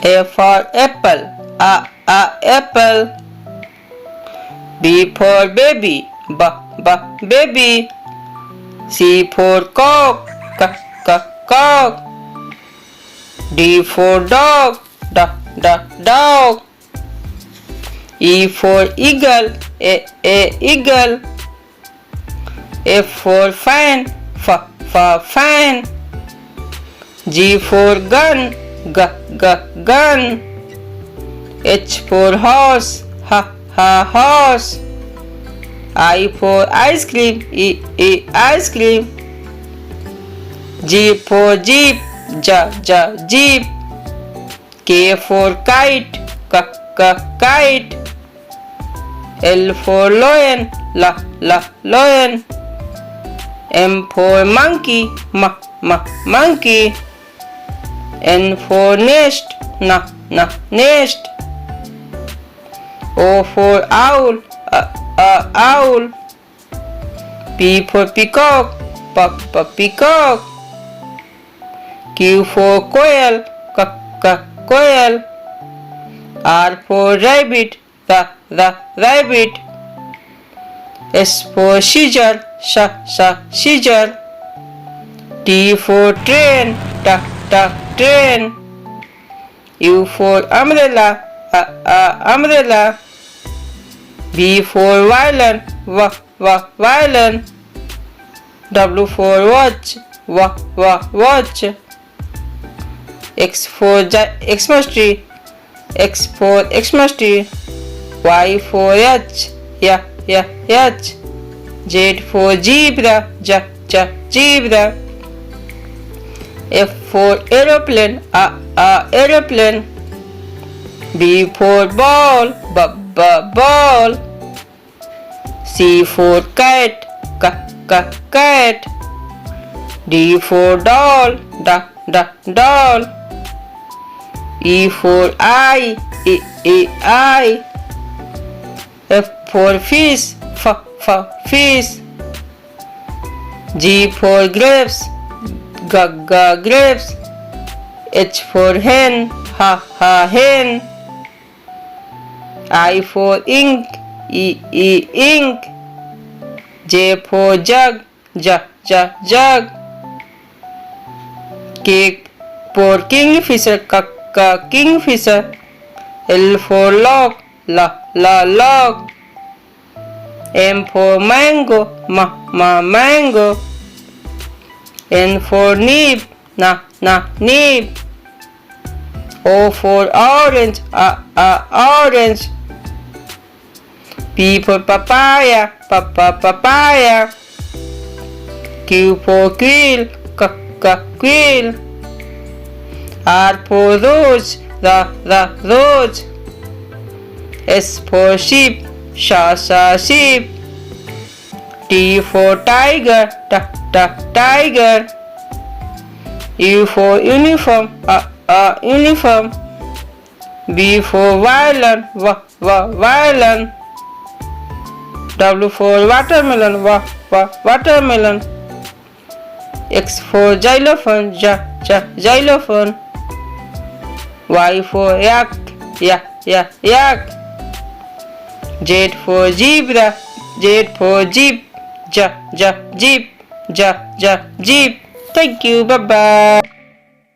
A for apple, apple. B for baby, baby. C for cock, cock. D for dog, dog. E for eagle, eagle. F for fan, fan. G for gun, gun. H for horse, horse. I for ice cream, ice cream. G for jeep, jeep. K for kite, kite. L for lion, lion. M for monkey, monkey. N for nest, nest. O for owl, owl. P for peacock, peacock. Q for quail, quail. R for rabbit, rabbit. S for scissor, scissor. T for train, train. U for umbrella, umbrella. V for violin, violin. W for watch, watch. X for Xmas tree, Xmas tree. Y for yacht, yacht. Z for zebra, zebra. F for aeroplane, aeroplane. B for ball, ball. C for cat, cat. D for doll, doll. E for eye, eye. F for fish, fish. G for grapes, grapes. H for hen, hen. I for ink, ink. J for jug, jug. K for kingfisher, kingfisher. L for log, log. M for mango, mango. N for nib, nib. O for orange, orange. P for papaya, papaya. Q for quill, quill. R for rose, rose. S for sheep, sheep. T for tiger, tiger. U for uniform, uniform. V for violin, violin. W for watermelon, watermelon. X for xylophone, xylophone. Y for yak, yak. Z for zebra, Z for jeep, jeep. Thank you, bye bye.